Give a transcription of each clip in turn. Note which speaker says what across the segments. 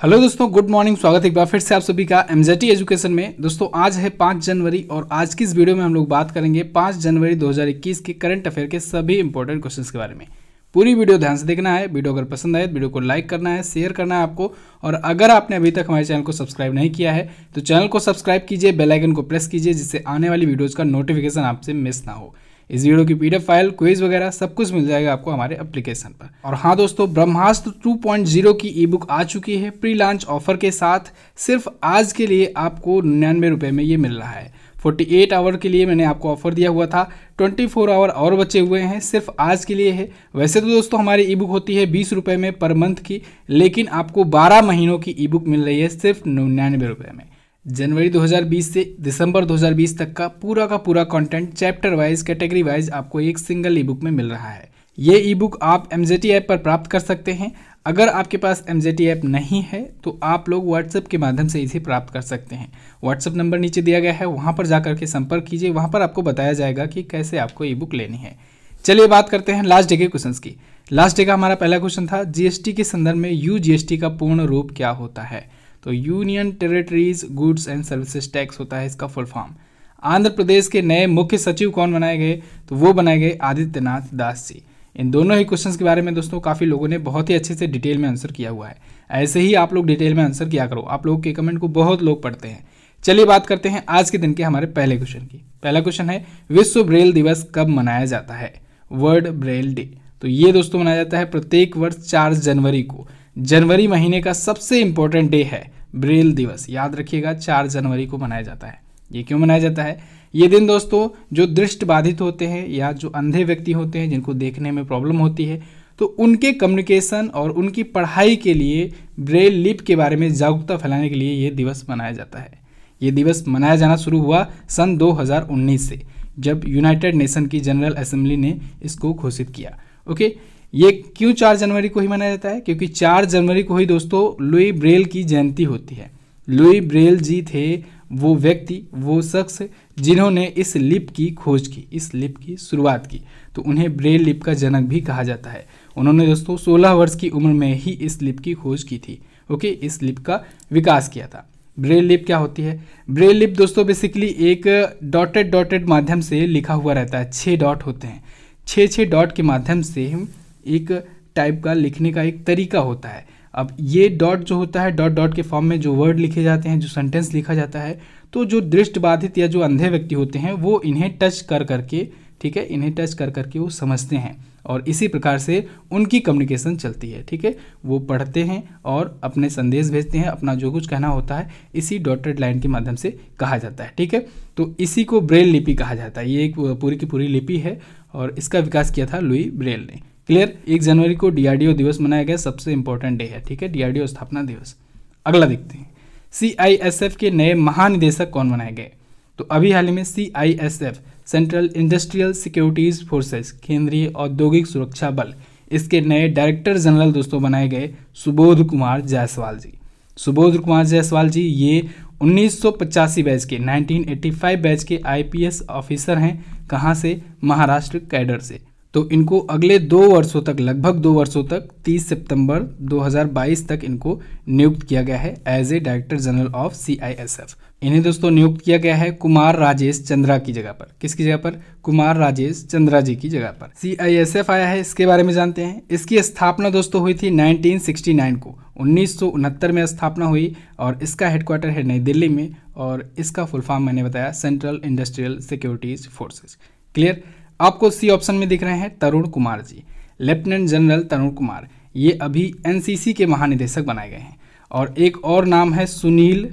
Speaker 1: Hello दोस्तों, good morning. स्वागत है एक बार फिर से आप सभी का एमजेटी एजुकेशन में। दोस्तों आज है 5 जनवरी और आज की इस वीडियो में हम लोग बात करेंगे 5 जनवरी 2021 के करंट अफेयर के सभी इंपॉर्टेंट क्वेश्चंस के बारे में। पूरी वीडियो ध्यान से देखना है। वीडियो अगर पसंद आए तो वीडियो को लाइक करना है, शेयर करना है आपको। और अगर आपने अभी तक हमारे चैनल को सब्सक्राइब नहीं किया है तो चैनल को सब्सक्राइब कीजिए, बेल आइकन को प्रेस कीजिए, जिससे आने वाली वीडियोज़ का नोटिफिकेशन आपसे मिस ना हो। इस वीडियो की पीडीएफ फाइल, क्विज वगैरह सब कुछ मिल जाएगा आपको हमारे एप्लीकेशन पर। और हाँ दोस्तों, ब्रह्मास्त्र 2.0 की ई बुक आ चुकी है प्री लॉन्च ऑफर के साथ। सिर्फ आज के लिए आपको 99 रुपये में ये मिल रहा है। 48 आवर के लिए मैंने आपको ऑफर दिया हुआ था, 24 आवर और बचे हुए हैं, सिर्फ आज के लिए है। वैसे तो दोस्तों हमारी ई बुक होती है 20 रुपये में पर मंथ की, लेकिन आपको 12 महीनों की ई बुक मिल रही है सिर्फ 99 रुपये में। जनवरी 2020 से दिसंबर 2020 तक का पूरा content chapter wise, category wise आपको एक सिंगल ई बुक में मिल रहा है। ये ई बुक आप एमजेटी ऐप पर प्राप्त कर सकते हैं। अगर आपके पास एमजेटी ऐप नहीं है तो आप लोग व्हाट्सएप के माध्यम से इसे प्राप्त कर सकते हैं। व्हाट्सएप नंबर नीचे दिया गया है, वहाँ पर जाकर के संपर्क कीजिए। वहाँ पर आपको बताया जाएगा कि कैसे आपको ई बुक लेनी है। चलिए बात करते हैं लास्ट डे के क्वेश्चंस की। लास्ट डे का हमारा पहला क्वेश्चन था, जीएसटी के संदर्भ में यूजीएसटी का पूर्ण रूप क्या होता है? तो union territories goods and services tax होता है इसका फुल फॉर्म। आंध्र प्रदेश के नए मुख्य सचिव कौन बनाए गए? तो वो बनाए गए आदित्यनाथ दास जी। इन दोनों ही क्वेश्चंस के बारे में दोस्तों काफ़ी लोगों ने बहुत ही अच्छे से डिटेल में आंसर किया हुआ है। ऐसे ही आप लोग डिटेल में आंसर किया करो, आप लोगों के कमेंट को बहुत लोग पढ़ते हैं। चलिए बात करते हैं आज के दिन के हमारे पहले क्वेश्चन की। पहला क्वेश्चन है, विश्व ब्रेल दिवस कब मनाया जाता है? World Braille day. तो ये दोस्तों मनाया जाता है प्रत्येक वर्ष 4 जनवरी को। जनवरी महीने का सबसे इंपॉर्टेंट डे है ब्रेल दिवस, याद रखिएगा 4 जनवरी को मनाया जाता है। ये क्यों मनाया जाता है? ये दिन दोस्तों जो दृष्टि बाधित होते हैं या जो अंधे व्यक्ति होते हैं, जिनको देखने में प्रॉब्लम होती है, तो उनके कम्युनिकेशन और उनकी पढ़ाई के लिए ब्रेल लिप के बारे में जागरूकता फैलाने के लिए ये दिवस मनाया जाता है। ये दिवस मनाया जाना शुरू हुआ सन 2019 से, जब यूनाइटेड नेशन की जनरल असेंबली ने इसको घोषित किया। ओके, ये क्यों 4 जनवरी को ही मनाया जाता है? क्योंकि 4 जनवरी को ही दोस्तों लुई ब्रेल की जयंती होती है। लुई ब्रेल जी थे वो व्यक्ति, वो शख्स जिन्होंने इस लिप की खोज की, इस लिप की शुरुआत की, तो उन्हें ब्रेल लिप का जनक भी कहा जाता है। उन्होंने दोस्तों 16 वर्ष की उम्र में ही इस लिप की खोज की थी। ओके, इस लिप का विकास किया था। ब्रेल लिप क्या होती है? ब्रेल लिप दोस्तों बेसिकली एक डॉटेड माध्यम से लिखा हुआ रहता है। 6 डॉट होते हैं, 6 डॉट के माध्यम से एक टाइप का लिखने का एक तरीका होता है। अब ये डॉट जो होता है, डॉट के फॉर्म में जो वर्ड लिखे जाते हैं, जो सेंटेंस लिखा जाता है, तो जो दृष्टिबाधित या जो अंधे व्यक्ति होते हैं वो इन्हें टच कर करके, ठीक है, इन्हें टच कर करके वो समझते हैं और इसी प्रकार से उनकी कम्युनिकेशन चलती है। ठीक है, वो पढ़ते हैं और अपने संदेश भेजते हैं, अपना जो कुछ कहना होता है इसी डॉटेड लाइन के माध्यम से कहा जाता है। ठीक है, तो इसी को ब्रेल लिपि कहा जाता है। ये एक पूरी की पूरी लिपि है और इसका विकास किया था लुई ब्रेल ने। क्लियर? 1 जनवरी को डीआरडीओ दिवस मनाया गया, सबसे इंपॉर्टेंट डे है। ठीक है, डीआरडीओ स्थापना दिवस। अगला देखते हैं, सीआईएसएफ के नए महानिदेशक कौन बनाए गए? तो अभी हाल ही में CISF, central industrial securities forces, केंद्रीय औद्योगिक सुरक्षा बल, इसके नए डायरेक्टर जनरल दोस्तों बनाए गए सुबोध कुमार जायसवाल जी। सुबोध कुमार जायसवाल जी ये 1985 बैच के, 1985 बैच के आईपीएस ऑफिसर हैं। कहाँ से? महाराष्ट्र कैडर से। तो इनको अगले 2 वर्षों तक, लगभग 2 वर्षों तक, 30 सितंबर 2022 तक इनको नियुक्त किया गया है as a director general of CISF. इन्हें दोस्तों नियुक्त किया गया है कुमार राजेश चंद्रा की जगह पर। किसकी जगह पर? कुमार राजेश चंद्रा जी की जगह पर सीआईएसएफ आया है। इसके बारे में जानते हैं। इसकी स्थापना दोस्तों हुई थी 1969 को, 1969 में स्थापना हुई और इसका हेडक्वार्टर है नई दिल्ली में और इसका फुल फॉर्म मैंने बताया central industrial securities forces. Clear? आपको सी ऑप्शन में दिख रहे हैं तरुण कुमार जी, लेफ्टिनेंट जनरल तरुण कुमार। ये अभी एनसीसी के महानिदेशक बनाए गए हैं। और एक और नाम है सुनील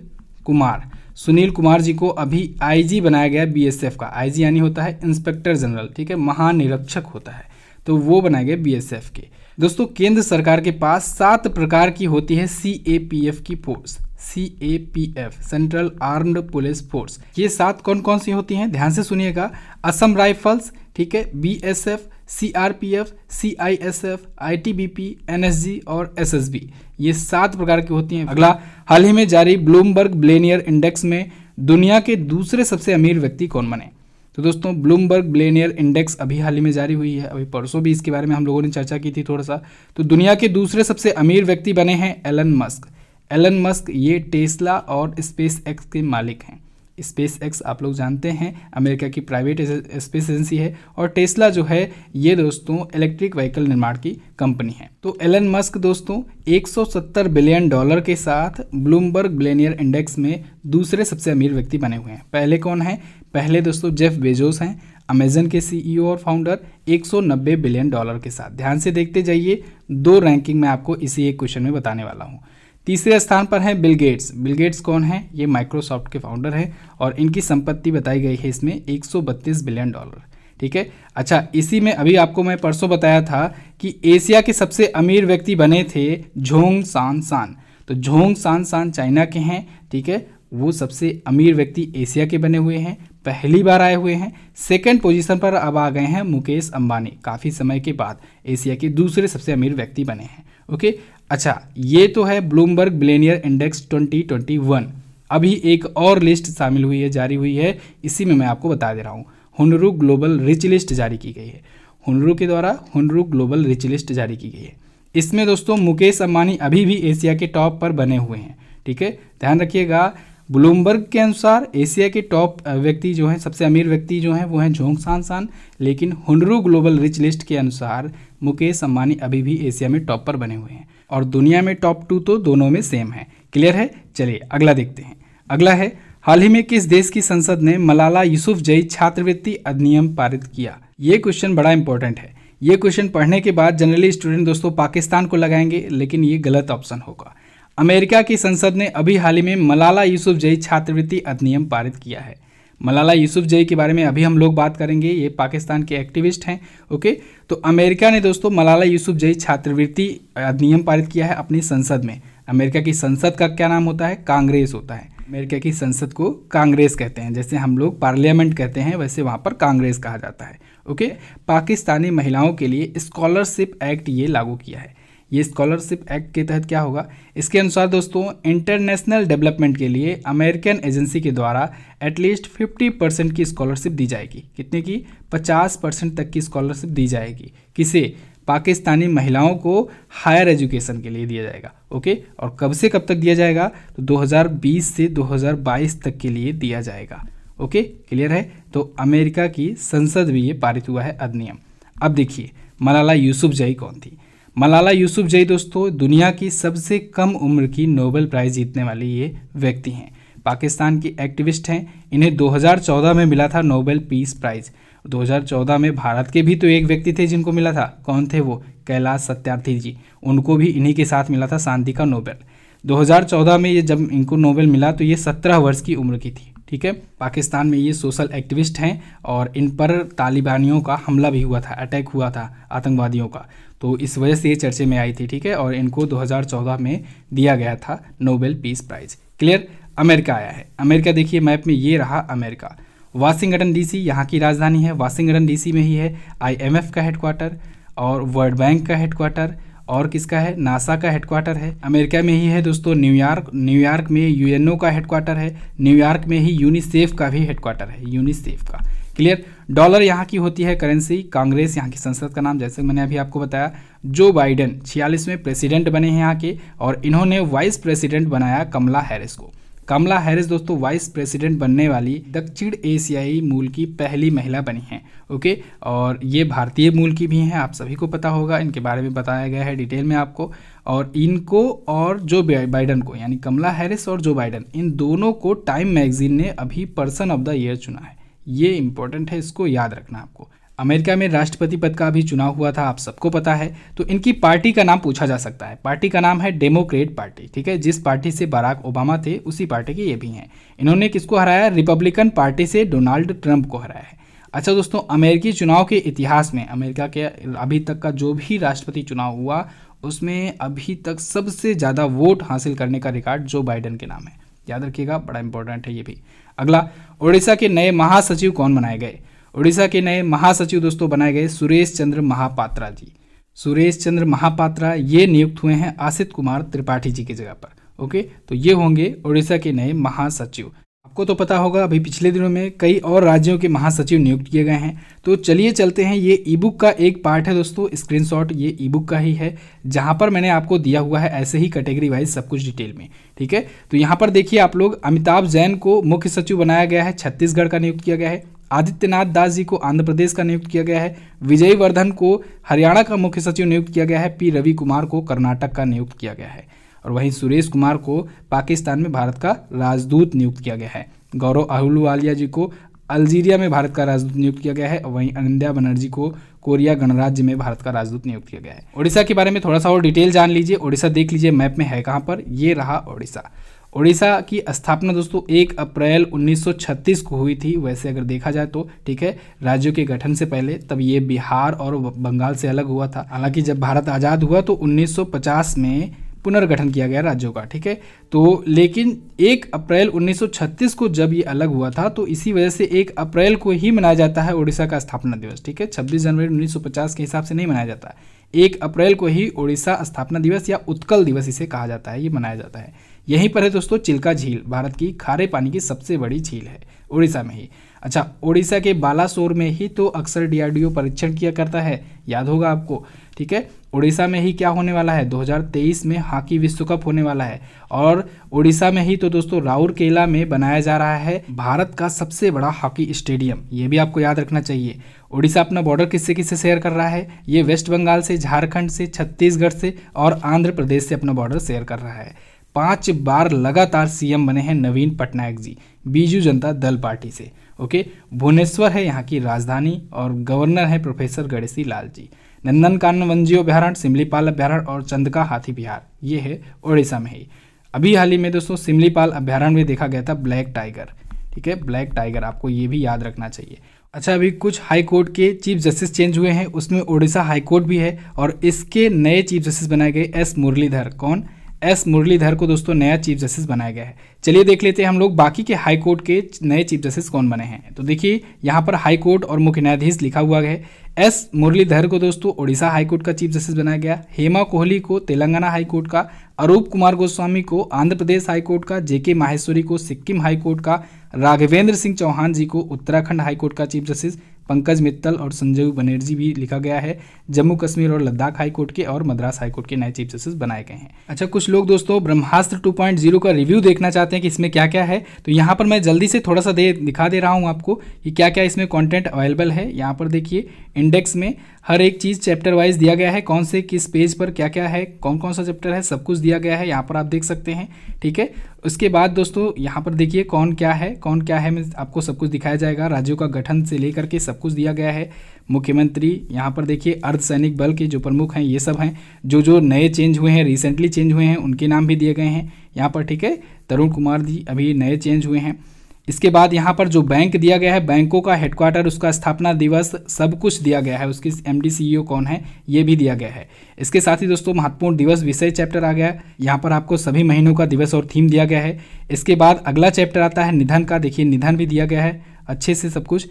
Speaker 1: कुमार। सुनील कुमार जी को अभी आईजी बनाया गया बीएसएफ का। आईजी यानी होता है इंस्पेक्टर जनरल, ठीक है, महानिरीक्षक होता है, तो वो बनाए गए बीएसएफ के। दोस्तों केंद्र सरकार के पास 7 प्रकार की होती है सीएपीएफ की force. CAPF, central armed police force. ये 7 कौन कौन सी होती हैं? ध्यान से सुनिएगा। असम राइफल्स, ठीक है, BSF, CRPF, CISF, ITBP, NSG और एसएसबी। ये 7 प्रकार की होती हैं। अगला, हाल ही में जारी ब्लूमबर्ग बिलियनियर इंडेक्स में दुनिया के दूसरे सबसे अमीर व्यक्ति कौन बने? तो दोस्तों ब्लूमबर्ग बिलियनियर इंडेक्स अभी हाल ही में जारी हुई है, अभी परसों भी इसके बारे में हम लोगों ने चर्चा की थी थोड़ा सा। तो दुनिया के दूसरे सबसे अमीर व्यक्ति बने हैं एलन मस्क। एलन मस्क ये टेस्ला और स्पेस एक्स के मालिक हैं। स्पेस एक्स आप लोग जानते हैं अमेरिका की प्राइवेट स्पेस एजेंसी है, और टेस्ला जो है ये दोस्तों इलेक्ट्रिक व्हीकल निर्माण की कंपनी है। तो एलन मस्क दोस्तों 170 बिलियन डॉलर के साथ ब्लूमबर्ग बिलियनियर इंडेक्स में दूसरे सबसे अमीर व्यक्ति बने हुए हैं। पहले कौन है? पहले दोस्तों जेफ बेजोस हैं, अमेजन के सीईओ और फाउंडर, 190 बिलियन डॉलर के साथ। ध्यान से देखते जाइए, 2 रैंकिंग मैं आपको इसी एक क्वेश्चन में बताने वाला हूँ। तीसरे स्थान पर है बिल गेट्स। बिल गेट्स कौन है? ये माइक्रोसॉफ्ट के फाउंडर हैं और इनकी संपत्ति बताई गई है इसमें 132 बिलियन डॉलर। ठीक है। अच्छा, इसी में अभी आपको मैं परसों बताया था कि एशिया के सबसे अमीर व्यक्ति बने थे झोंग सान सान। तो झोंग सान सान चाइना के हैं, ठीक है, वो सबसे अमीर व्यक्ति एशिया के बने हुए हैं, पहली बार आए हुए हैं। सेकंड पोजीशन पर अब आ गए हैं मुकेश अंबानी, काफ़ी समय के बाद एशिया के दूसरे सबसे अमीर व्यक्ति बने हैं। ओके। अच्छा, ये तो है ब्लूमबर्ग बिलियनियर इंडेक्स 2021। अभी एक और लिस्ट शामिल हुई है, जारी हुई है, इसी में मैं आपको बता दे रहा हूँ। हुनरू ग्लोबल रिच लिस्ट जारी की गई है, हुनरू के द्वारा हुनरू ग्लोबल रिच लिस्ट जारी की गई है। इसमें दोस्तों मुकेश अंबानी अभी भी एशिया के टॉप पर बने हुए हैं। ठीक है, ध्यान रखिएगा। ब्लूमबर्ग के अनुसार एशिया के टॉप व्यक्ति जो हैं, सबसे अमीर व्यक्ति जो हैं, वो हैं झोंग सान सान, लेकिन हुनरू ग्लोबल रिच लिस्ट के अनुसार मुकेश अंबानी अभी भी एशिया में टॉप पर बने हुए हैं, और दुनिया में टॉप 2 तो दोनों में सेम है। क्लियर है? चलिए अगला देखते हैं। अगला है, हाल ही में किस देश की संसद ने मलाला यूसुफजई छात्रवृत्ति अधिनियम पारित किया? ये क्वेश्चन बड़ा इंपॉर्टेंट है। ये क्वेश्चन पढ़ने के बाद जनरली स्टूडेंट दोस्तों पाकिस्तान को लगाएंगे, लेकिन ये गलत ऑप्शन होगा। अमेरिका की संसद ने अभी हाल ही में मलाला यूसुफजई छात्रवृत्ति अधिनियम पारित किया है। मलाला यूसुफजई के बारे में अभी हम लोग बात करेंगे, ये पाकिस्तान के एक्टिविस्ट हैं। ओके, तो अमेरिका ने दोस्तों मलाला यूसुफजई छात्रवृत्ति अधिनियम पारित किया है अपनी संसद में। अमेरिका की संसद का क्या नाम होता है? कांग्रेस होता है। अमेरिका की संसद को कांग्रेस कहते हैं, जैसे हम लोग पार्लियामेंट कहते हैं वैसे वहाँ पर कांग्रेस कहा जाता है। ओके, पाकिस्तानी महिलाओं के लिए स्कॉलरशिप एक्ट ये लागू किया है। ये स्कॉलरशिप एक्ट के तहत क्या होगा? इसके अनुसार दोस्तों इंटरनेशनल डेवलपमेंट के लिए अमेरिकन एजेंसी के द्वारा एटलीस्ट 50% की स्कॉलरशिप दी जाएगी। कितने की? 50% तक की स्कॉलरशिप दी जाएगी। किसे? पाकिस्तानी महिलाओं को हायर एजुकेशन के लिए दिया जाएगा। ओके, और कब से कब तक दिया जाएगा? तो 2020 से 2022 तक के लिए दिया जाएगा। ओके, क्लियर है? तो अमेरिका की संसद भी ये पारित हुआ है अधिनियम। अब देखिए मलाला यूसुफजई कौन थी? मलाला यूसुफजई दोस्तों दुनिया की सबसे कम उम्र की नोबेल प्राइज़ जीतने वाली ये व्यक्ति हैं। पाकिस्तान की एक्टिविस्ट हैं। इन्हें 2014 में मिला था नोबेल पीस प्राइज़। 2014 में भारत के भी तो एक व्यक्ति थे जिनको मिला था। कौन थे वो? कैलाश सत्यार्थी जी। उनको भी इन्हीं के साथ मिला था शांति का नोबेल। 2014 में ये जब इनको नोबेल मिला तो ये 17 वर्ष की उम्र की थी। ठीक है, पाकिस्तान में ये सोशल एक्टिविस्ट हैं और इन पर तालिबानियों का हमला भी हुआ था, अटैक हुआ था आतंकवादियों का, तो इस वजह से ये चर्चे में आई थी। ठीक है, और इनको 2014 में दिया गया था Nobel peace prize. Clear? America आया है। अमेरिका देखिए मैप में ये रहा अमेरिका। वाशिंगटन डीसी यहाँ की राजधानी है। वाशिंगटन डीसी में ही है IMF का हेडक्वार्टर और वर्ल्ड बैंक का हेडक्वार्टर, और किसका है? नासा का हेडक्वार्टर है। अमेरिका में ही है दोस्तों न्यूयॉर्क। न्यूयॉर्क में UNO का हेडक्वार्टर है। न्यूयॉर्क में ही यूनिसेफ का भी हेडक्वार्टर है, यूनिसेफ का। क्लियर? डॉलर यहाँ की होती है करेंसी। कांग्रेस यहाँ की संसद का नाम, जैसे मैंने अभी आपको बताया। जो बाइडेन 46वें प्रेसिडेंट बने हैं यहाँ के, और इन्होंने वाइस प्रेसिडेंट बनाया कमला हैरिस को। कमला हैरिस दोस्तों वाइस प्रेसिडेंट बनने वाली दक्षिण एशियाई मूल की पहली महिला बनी हैं। ओके, और ये भारतीय मूल की भी हैं, आप सभी को पता होगा, इनके बारे में बताया गया है डिटेल में आपको। और इनको और जो बाइडेन को, यानी कमला हैरिस और जो बाइडेन, इन दोनों को टाइम मैगजीन ने अभी पर्सन ऑफ द ईयर चुना है। ये इंपॉर्टेंट है, इसको याद रखना आपको। अमेरिका में राष्ट्रपति पद का भी चुनाव हुआ था, आप सबको पता है। तो इनकी पार्टी का नाम पूछा जा सकता है। पार्टी का नाम है डेमोक्रेट पार्टी। ठीक है, जिस पार्टी से बराक ओबामा थे उसी पार्टी के ये भी हैं। इन्होंने किसको हराया? रिपब्लिकन पार्टी से डोनाल्ड ट्रंप को हराया है। अच्छा दोस्तों, अमेरिकी चुनाव के इतिहास में अमेरिका के अभी तक का जो भी राष्ट्रपति चुनाव हुआ उसमें अभी तक सबसे ज़्यादा वोट हासिल करने का रिकॉर्ड जो बाइडेन के नाम है। याद रखिएगा, बड़ा इंपॉर्टेंट है ये भी। अगला, उड़ीसा के नए महासचिव कौन बनाए गए? उड़ीसा के नए महासचिव दोस्तों बनाए गए सुरेश चंद्र महापात्रा जी। सुरेश चंद्र महापात्रा ये नियुक्त हुए हैं आसित कुमार त्रिपाठी जी की जगह पर। ओके, तो ये होंगे उड़ीसा के नए महासचिव। आपको आपको तो पता होगा अभी पिछले दिनों में कई और राज्यों के महासचिव नियुक्त किए गए हैं। तो चलिए चलते हैं, ये ई बुक का एक पार्ट है दोस्तों, स्क्रीनशॉट ये ई बुक का ही है, जहां पर मैंने आपको दिया हुआ है ऐसे ही कैटेगरी वाइज सब कुछ डिटेल में। ठीक है, तो यहाँ पर देखिए आप लोग, अमिताभ जैन को मुख्य सचिव बनाया गया है, छत्तीसगढ़ का नियुक्त किया गया है। आदित्यनाथ दास जी को आंध्र प्रदेश का नियुक्त किया गया है। विजय वर्धन को हरियाणा का मुख्य सचिव नियुक्त किया गया है। पी रवि कुमार को कर्नाटक का नियुक्त किया गया है। और वहीं सुरेश कुमार को पाकिस्तान में भारत का राजदूत नियुक्त किया गया है। गौरव अहलूवालिया जी को अल्जीरिया में भारत का राजदूत नियुक्त किया गया है। वहीं अनिंद्या बनर्जी को कोरिया गणराज्य में भारत का राजदूत नियुक्त किया गया है। ओडिशा के बारे में थोड़ा सा और डिटेल जान लीजिए। ओडिशा देख लीजिए मैप में है कहाँ पर, ये रहा ओडिशा। ओडिशा की स्थापना दोस्तों 1 अप्रैल 1936 को हुई थी, वैसे अगर देखा जाए तो। ठीक है, राज्यों के गठन से पहले तब ये बिहार और बंगाल से अलग हुआ था। हालांकि जब भारत आज़ाद हुआ तो 1950 में पुनर्गठन किया गया राज्यों का। ठीक है, तो लेकिन 1 अप्रैल 1936 को जब ये अलग हुआ था तो इसी वजह से 1 अप्रैल को ही मनाया जाता है ओडिशा का स्थापना दिवस। ठीक है, 26 जनवरी 1950 के हिसाब से नहीं मनाया जाता, 1 अप्रैल को ही ओडिशा स्थापना दिवस या उत्कल दिवस इसे कहा जाता है, ये मनाया जाता है। यहीं पर है दोस्तों चिल्का झील, भारत की खारे पानी की सबसे बड़ी झील है, ओडिशा में ही। अच्छा, ओडिशा के बालासोर में ही तो अक्सर डीआरडीओ परीक्षण किया करता है, याद होगा आपको। ठीक है, ओडिशा में ही क्या होने वाला है, 2023 में हॉकी विश्व कप होने वाला है। और ओडिशा में ही तो दोस्तों राउरकेला में बनाया जा रहा है भारत का सबसे बड़ा हॉकी स्टेडियम, ये भी आपको याद रखना चाहिए। ओडिशा अपना बॉर्डर किससे किससे शेयर कर रहा है, ये वेस्ट बंगाल से, झारखंड से, छत्तीसगढ़ से और आंध्र प्रदेश से अपना बॉर्डर शेयर कर रहा है। 5 बार लगातार सीएम बने हैं नवीन पटनायक जी, बीजू जनता दल पार्टी से। ओके, भुवनेश्वर है यहाँ की राजधानी और गवर्नर है प्रोफेसर गणेशी लाल जी। नंदनकानन वन्यजीव अभ्यारण्य, सिमलीपाल अभ्यारण्य और चंदका हाथी विहार, ये है ओडिशा में ही। अभी हाल ही में दोस्तों सिमलीपाल अभ्यारण्य में देखा गया था ब्लैक टाइगर। ठीक है, ब्लैक टाइगर, आपको ये भी याद रखना चाहिए। अच्छा, अभी कुछ हाई कोर्ट के चीफ जस्टिस चेंज हुए हैं, उसमें ओडिशा हाई कोर्ट भी है और इसके नए चीफ जस्टिस बनाए गए एस मुरलीधर। कौन? एस मुरलीधर को दोस्तों नया चीफ जस्टिस बनाया गया है। चलिए देख लेते हैं हम लोग बाकी के हाई कोर्ट के नए चीफ जस्टिस कौन बने हैं। तो देखिए यहाँ पर हाई कोर्ट और मुख्य न्यायाधीश लिखा हुआ है। एस मुरलीधर को दोस्तों ओडिशा हाई कोर्ट का चीफ जस्टिस बनाया गया। हेमा कोहली को तेलंगाना हाई कोर्ट का, अरूप कुमार गोस्वामी को आंध्र प्रदेश हाई कोर्ट का, जेके माहेश्वरी को सिक्किम हाई कोर्ट का, राघवेंद्र सिंह चौहान जी को उत्तराखंड हाई कोर्ट का चीफ जस्टिस, पंकज मित्तल और संजीव बनर्जी भी लिखा गया है जम्मू कश्मीर और लद्दाख हाई कोर्ट के और मद्रास हाई कोर्ट के नए चीफ जस्टिस बनाए गए हैं। अच्छा, कुछ लोग दोस्तों ब्रह्मास्त्र 2.0 का रिव्यू देखना चाहते हैं कि इसमें क्या क्या है, तो यहाँ पर मैं जल्दी से थोड़ा सा दिखा दे रहा हूँ आपको कि क्या क्या इसमें कंटेंट अवेलेबल है। यहाँ पर देखिए इंडेक्स में हर एक चीज़ चैप्टर वाइज दिया गया है, कौन से किस पेज पर क्या क्या है, कौन कौन सा चैप्टर है, सब कुछ दिया गया है, यहाँ पर आप देख सकते हैं। ठीक है, उसके बाद दोस्तों यहाँ पर देखिए कौन क्या है मैं आपको सब कुछ दिखाया जाएगा। राज्यों का गठन से लेकर के सब कुछ दिया गया है। मुख्यमंत्री, यहाँ पर देखिए अर्धसैनिक बल के जो प्रमुख हैं ये सब हैं, जो नए चेंज हुए हैं, रिसेंटली चेंज हुए हैं, उनके नाम भी दिए गए हैं यहाँ पर। ठीक है, तरुण कुमार जी अभी नए चेंज हुए हैं। इसके बाद यहाँ पर जो बैंक दिया गया है, बैंकों का हेडक्वार्टर, उसका स्थापना दिवस, सब कुछ दिया गया है। उसकी एमडी सीईओ कौन है ये भी दिया गया है। इसके साथ ही दोस्तों महत्वपूर्ण दिवस विषय चैप्टर आ गया, यहाँ पर आपको सभी महीनों का दिवस और थीम दिया गया है। इसके बाद अगला चैप्टर आता है निधन का, देखिए निधन भी दिया गया है अच्छे से सब कुछ।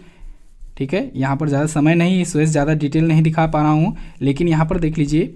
Speaker 1: ठीक है, यहाँ पर ज़्यादा समय नहीं, इस वजह से ज़्यादा डिटेल नहीं दिखा पा रहा हूँ, लेकिन यहाँ पर देख लीजिए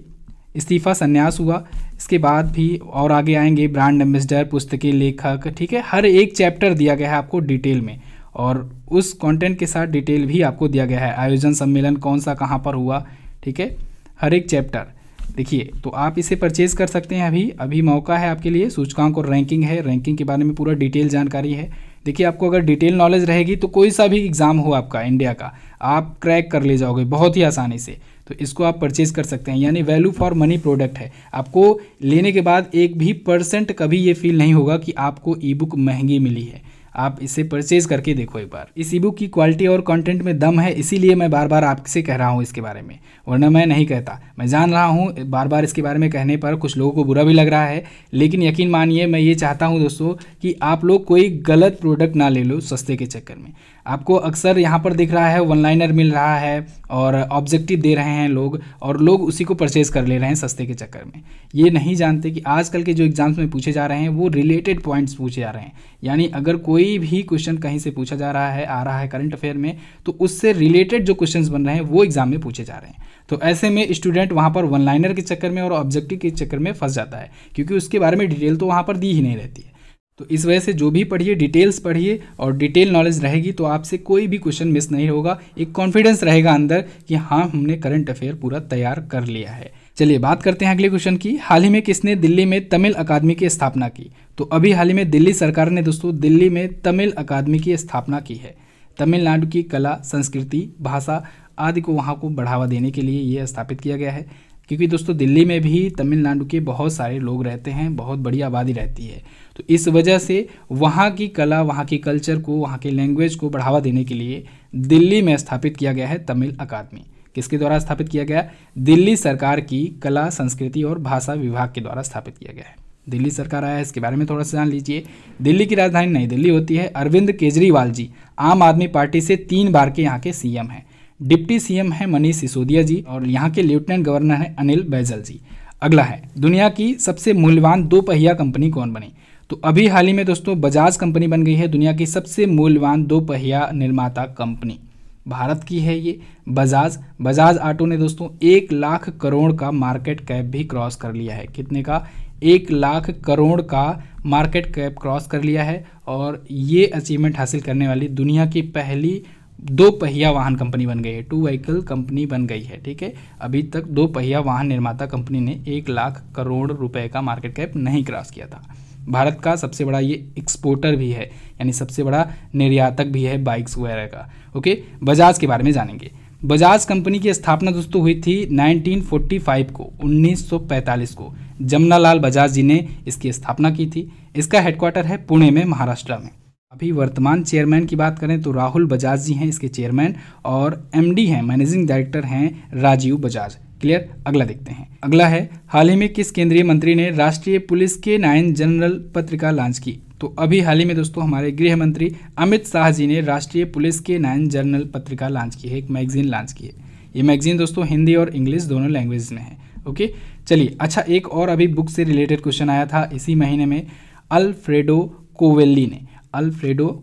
Speaker 1: इस्तीफा संन्यास हुआ। इसके बाद भी और आगे आएंगे ब्रांड एम्बेसडर, पुस्तकें, लेखक। ठीक है, हर एक चैप्टर दिया गया है आपको डिटेल में और उस कंटेंट के साथ डिटेल भी आपको दिया गया है। आयोजन सम्मेलन कौन सा कहाँ पर हुआ, ठीक है, हर एक चैप्टर देखिए। तो आप इसे परचेज कर सकते हैं, अभी मौका है आपके लिए। सूचकांक और रैंकिंग है, रैंकिंग के बारे में पूरा डिटेल जानकारी है। देखिए आपको अगर डिटेल नॉलेज रहेगी तो कोई सा भी एग्ज़ाम हो आपका इंडिया का, आप क्रैक कर ले जाओगे बहुत ही आसानी से। तो इसको आप परचेज कर सकते हैं, यानी वैल्यू फॉर मनी प्रोडक्ट है। आपको लेने के बाद 1% कभी ये फील नहीं होगा कि आपको ई बुक महंगी मिली है। आप इसे परचेज करके देखो एक बार। इस ई बुक की क्वालिटी और कंटेंट में दम है, इसीलिए मैं बार बार आपसे कह रहा हूँ इसके बारे में, वरना मैं नहीं कहता। मैं जान रहा हूँ बार बार इसके बारे में कहने पर कुछ लोगों को बुरा भी लग रहा है, लेकिन यकीन मानिए मैं ये चाहता हूँ दोस्तों कि आप लोग कोई गलत प्रोडक्ट ना ले लो सस्ते के चक्कर में। आपको अक्सर यहाँ पर दिख रहा है वन लाइनर मिल रहा है और ऑब्जेक्टिव दे रहे हैं लोग, और लोग उसी को परचेज कर ले रहे हैं सस्ते के चक्कर में। ये नहीं जानते कि आजकल के जो एग्जाम्स में पूछे जा रहे हैं वो रिलेटेड पॉइंट्स पूछे जा रहे हैं। यानी अगर कोई भी क्वेश्चन कहीं से पूछा जा रहा है, आ रहा है करंट अफेयर में, तो उससे रिलेटेड जो क्वेश्चंस बन रहे हैं वो एग्जाम में पूछे जा रहे हैं। तो ऐसे में स्टूडेंट वहाँ पर वन लाइनर के चक्कर में और ऑब्जेक्टिव के चक्कर में फंस जाता है, क्योंकि उसके बारे में डिटेल तो वहाँ पर दी ही नहीं रहती है। तो इस वजह से जो भी पढ़िए डिटेल्स पढ़िए और डिटेल नॉलेज रहेगी तो आपसे कोई भी क्वेश्चन मिस नहीं होगा। एक कॉन्फिडेंस रहेगा अंदर कि हाँ हमने करंट अफेयर पूरा तैयार कर लिया है। चलिए बात करते हैं अगले क्वेश्चन की। हाल ही में किसने दिल्ली में तमिल अकादमी की स्थापना की? तो अभी हाल ही में दिल्ली सरकार ने दोस्तों दिल्ली में तमिल अकादमी की स्थापना की है। तमिलनाडु की कला, संस्कृति, भाषा आदि को वहाँ को बढ़ावा देने के लिए ये स्थापित किया गया है, क्योंकि दोस्तों दिल्ली में भी तमिलनाडु के बहुत सारे लोग रहते हैं, बहुत बड़ी आबादी रहती है। तो इस वजह से वहाँ की कला, वहाँ की कल्चर को, वहाँ के लैंग्वेज को बढ़ावा देने के लिए दिल्ली में स्थापित किया गया है तमिल अकादमी। किसके द्वारा स्थापित किया गया? दिल्ली सरकार की कला, संस्कृति और भाषा विभाग के द्वारा स्थापित किया गया है। दिल्ली सरकार आया है, इसके बारे में थोड़ा सा जान लीजिए। दिल्ली की राजधानी नई दिल्ली होती है। अरविंद केजरीवाल जी आम आदमी पार्टी से 3 बार के यहाँ के सीएम हैं। डिप्टी सीएम है मनीष सिसोदिया जी और यहाँ के लेफ्टिनेंट गवर्नर हैं अनिल बैजल जी। अगला है, दुनिया की सबसे मूल्यवान 2 पहिया कंपनी कौन बनी? तो अभी हाल ही में दोस्तों बजाज कंपनी बन गई है दुनिया की सबसे मूल्यवान 2 पहिया निर्माता कंपनी। भारत की है ये बजाज ऑटो ने दोस्तों 1 लाख करोड़ का मार्केट कैप भी क्रॉस कर लिया है। कितने का? 1 लाख करोड़ का मार्केट कैप क्रॉस कर लिया है और ये अचीवमेंट हासिल करने वाली दुनिया की पहली 2 पहिया वाहन कंपनी बन गई है। 2 व्हीकल कंपनी बन गई है। ठीक है, अभी तक 2 पहिया वाहन निर्माता कंपनी ने 1 लाख करोड़ रुपए का मार्केट कैप नहीं क्रॉस किया था। भारत का सबसे बड़ा ये एक्सपोर्टर भी है, यानी सबसे बड़ा निर्यातक भी है बाइक्स वगैरह का। ओके, बजाज के बारे में जानेंगे। बजाज कंपनी की स्थापना दोस्तों हुई थी 1945 को, 1945 को जमनालाल बजाज जी ने इसकी स्थापना की थी। इसका हेडक्वार्टर है पुणे में, महाराष्ट्र में। अभी वर्तमान चेयरमैन की बात करें तो राहुल बजाज जी हैं इसके चेयरमैन और एमडी हैं, मैनेजिंग डायरेक्टर हैं राजीव बजाज। क्लियर? अगला देखते हैं। अगला है, हाल ही में किस केंद्रीय मंत्री ने राष्ट्रीय पुलिस के 9 जनरल पत्रिका लॉन्च की? तो अभी हाल ही में दोस्तों हमारे गृह मंत्री अमित शाह जी ने राष्ट्रीय पुलिस के 9 जनरल पत्रिका लॉन्च की है, एक मैगजीन लॉन्च की है। ये मैगजीन दोस्तों हिंदी और इंग्लिश दोनों लैंग्वेज में है। ओके, चलिए अच्छा, एक और अभी बुक से रिलेटेड क्वेश्चन आया था इसी महीने में। अल्फ्रेडो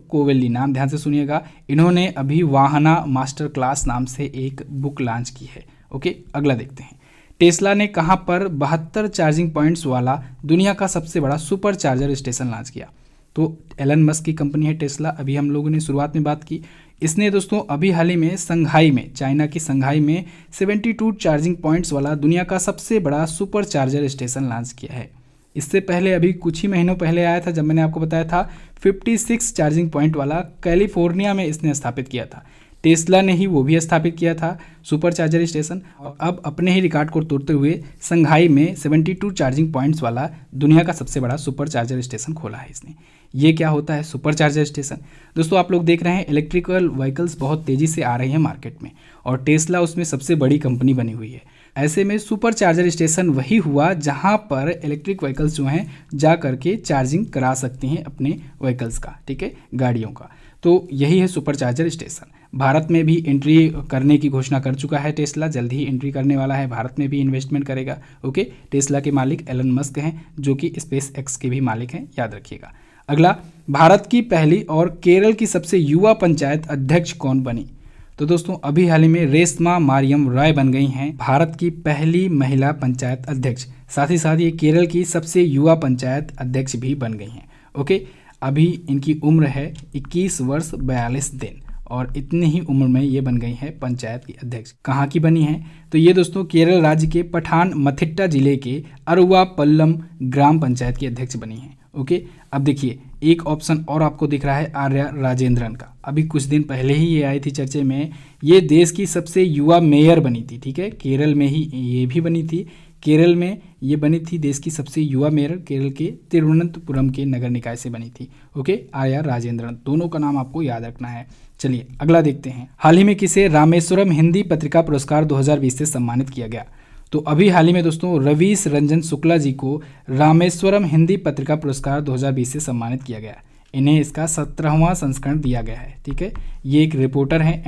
Speaker 1: कोवेल्ली नाम ध्यान से सुनिएगा। इन्होंने अभी वाहना मास्टर क्लास नाम से एक बुक लॉन्च की है। ओके, अगला देखते हैं। टेस्ला ने कहां पर 72 चार्जिंग पॉइंट्स वाला दुनिया का सबसे बड़ा सुपर चार्जर स्टेशन लॉन्च किया? तो एलन मस्क की कंपनी है टेस्ला, अभी हम लोगों ने शुरुआत में बात की। इसने दोस्तों अभी हाल ही में संघाई में, चाइना की संघाई में 72 चार्जिंग पॉइंट्स वाला दुनिया का सबसे बड़ा सुपर चार्जर स्टेशन लॉन्च किया है। इससे पहले अभी कुछ ही महीनों पहले आया था जब मैंने आपको बताया था 56 चार्जिंग पॉइंट वाला कैलिफोर्निया में इसने स्थापित किया था। टेस्ला ने ही वो भी स्थापित किया था सुपर चार्जर स्टेशन, और अब अपने ही रिकॉर्ड को तोड़ते हुए संघाई में 72 चार्जिंग पॉइंट्स वाला दुनिया का सबसे बड़ा सुपर चार्जर स्टेशन खोला है इसने। ये क्या होता है सुपर चार्जर स्टेशन? दोस्तों आप लोग देख रहे हैं इलेक्ट्रिकल व्हीकल्स बहुत तेज़ी से आ रही हैं मार्केट में और टेस्ला उसमें सबसे बड़ी कंपनी बनी हुई है। ऐसे में सुपर चार्जर स्टेशन वही हुआ जहां पर इलेक्ट्रिक व्हीकल्स जो हैं जा करके चार्जिंग करा सकती हैं अपने व्हीकल्स का, ठीक है, गाड़ियों का। तो यही है सुपर चार्जर स्टेशन। भारत में भी एंट्री करने की घोषणा कर चुका है टेस्ला, जल्द ही एंट्री करने वाला है, भारत में भी इन्वेस्टमेंट करेगा। ओके, टेस्ला के मालिक एलन मस्क हैं जो कि स्पेस एक्स के भी मालिक हैं, याद रखिएगा। अगला, भारत की पहली और केरल की सबसे युवा पंचायत अध्यक्ष कौन बनी? तो दोस्तों अभी हाल ही में रेशमा मारियम राय बन गई हैं भारत की पहली महिला पंचायत अध्यक्ष। साथ ही साथ ये केरल की सबसे युवा पंचायत अध्यक्ष भी बन गई हैं। ओके, अभी इनकी उम्र है 21 वर्ष 42 दिन और इतनी ही उम्र में ये बन गई है पंचायत की अध्यक्ष। कहाँ की बनी है? तो ये दोस्तों केरल राज्य के पठान मथिट्टा जिले के अरुवा पल्लम ग्राम पंचायत की अध्यक्ष बनी है। ओके, अब देखिए एक ऑप्शन और आपको दिख रहा है आर्या राजेंद्रन का। अभी कुछ दिन पहले ही ये आई थी चर्चे में। ये देश की सबसे युवा मेयर बनी थी, ठीक है, केरल में ही ये भी बनी थी। केरल में ये बनी थी देश की सबसे युवा मेयर, केरल के तिरुवनंतपुरम के नगर निकाय से बनी थी। ओके, आर्या राजेंद्रन, दोनों का नाम आपको याद रखना है। चलिए अगला देखते हैं। हाल ही में किसे रामेश्वरम हिंदी पत्रिका पुरस्कार 2020 से सम्मानित किया गया? तो अभी हाल ही में दोस्तों रवीश रंजन शुक्ला जी को रामेश्वरम हिंदी पत्रिका पुरस्कार 2020 से सम्मानित किया गया। इन्हें इसका 17वां संस्करण दिया गया है, ठीक है। ये एक रिपोर्टर हैं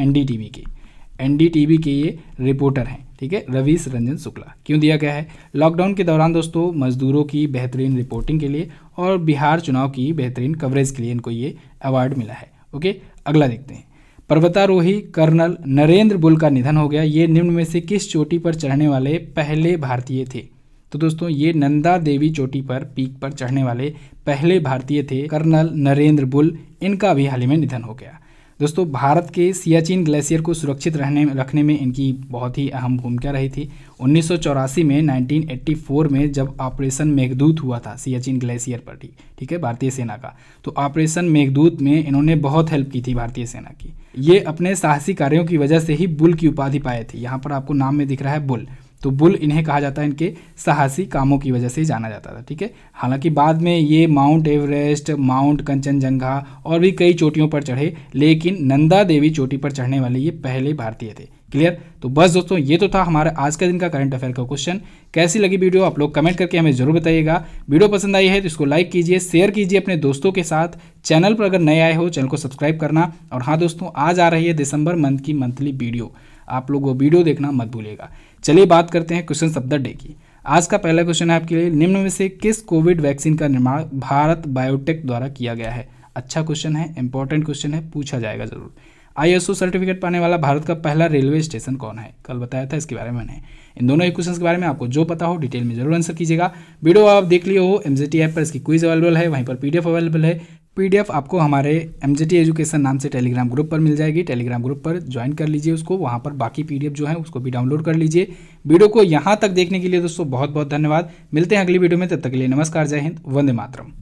Speaker 1: एनडीटीवी के ये रिपोर्टर हैं, ठीक है, रवीश रंजन शुक्ला। क्यों दिया गया है? लॉकडाउन के दौरान दोस्तों मजदूरों की बेहतरीन रिपोर्टिंग के लिए और बिहार चुनाव की बेहतरीन कवरेज के लिए इनको ये अवार्ड मिला है। ओके, अगला देखते हैं। पर्वतारोही कर्नल नरेंद्र बुल का निधन हो गया। ये निम्न में से किस चोटी पर चढ़ने वाले पहले भारतीय थे? तो दोस्तों ये नंदा देवी चोटी पर, पीक पर चढ़ने वाले पहले भारतीय थे कर्नल नरेंद्र बुल, इनका भी हाल ही में निधन हो गया। दोस्तों, भारत के सियाचिन ग्लेशियर को सुरक्षित रखने में इनकी बहुत ही अहम भूमिका रही थी। 1984 में 1984 में जब ऑपरेशन मेघदूत हुआ था सियाचिन ग्लेशियर पर, ठीक है, भारतीय सेना का, तो ऑपरेशन मेघदूत में इन्होंने बहुत हेल्प की थी भारतीय सेना की। ये अपने साहसी कार्यों की वजह से ही बुल की उपाधि पाए थे। यहाँ पर आपको नाम में दिख रहा है बुल, तो बुल इन्हें कहा जाता है, इनके साहसी कामों की वजह से जाना जाता था, ठीक है। हालांकि बाद में ये माउंट एवरेस्ट, माउंट कंचनजंगा और भी कई चोटियों पर चढ़े, लेकिन नंदा देवी चोटी पर चढ़ने वाले ये पहले भारतीय थे। क्लियर? तो बस दोस्तों, ये तो था हमारा आज का दिन का करंट अफेयर का क्वेश्चन। कैसी लगी वीडियो आप लोग कमेंट करके हमें जरूर बताइएगा। वीडियो पसंद आई है तो इसको लाइक कीजिए, शेयर कीजिए अपने दोस्तों के साथ। चैनल पर अगर नए आए हो चैनल को सब्सक्राइब करना। और हाँ दोस्तों, आज आ रही है दिसंबर मंथ की मंथली वीडियो, आप लोग वो वीडियो देखना मत भूलिएगा। चलिए बात करते हैं क्वेश्चन ऑफ द डे की। आज का पहला क्वेश्चन है आपके लिए, निम्न में से किस कोविड वैक्सीन का निर्माण भारत बायोटेक द्वारा किया गया है? अच्छा क्वेश्चन है, इंपॉर्टेंट क्वेश्चन है, पूछा जाएगा जरूर। ISO सर्टिफिकेट पाने वाला भारत का पहला रेलवे स्टेशन कौन है? कल बताया था इसके बारे में मैंने। इन दोनों ही क्वेश्चन के बारे में आपको जो पता हो डिटेल में जरूर आंसर कीजिएगा। वीडियो आप देख लिए हो, MZT ऐप पर इसकी क्विज अवेलेबल है, वहीं पर PDF अवेलेबल है। PDF आपको हमारे MZT एजुकेशन नाम से टेलीग्राम ग्रुप पर मिल जाएगी। टेलीग्राम ग्रुप पर ज्वाइन कर लीजिए उसको, वहाँ पर बाकी PDF जो है उसको भी डाउनलोड कर लीजिए। वीडियो को यहाँ तक देखने के लिए दोस्तों बहुत बहुत धन्यवाद। मिलते हैं अगली वीडियो में, तब तक के लिए नमस्कार, जय हिंद, वंदे मातरम।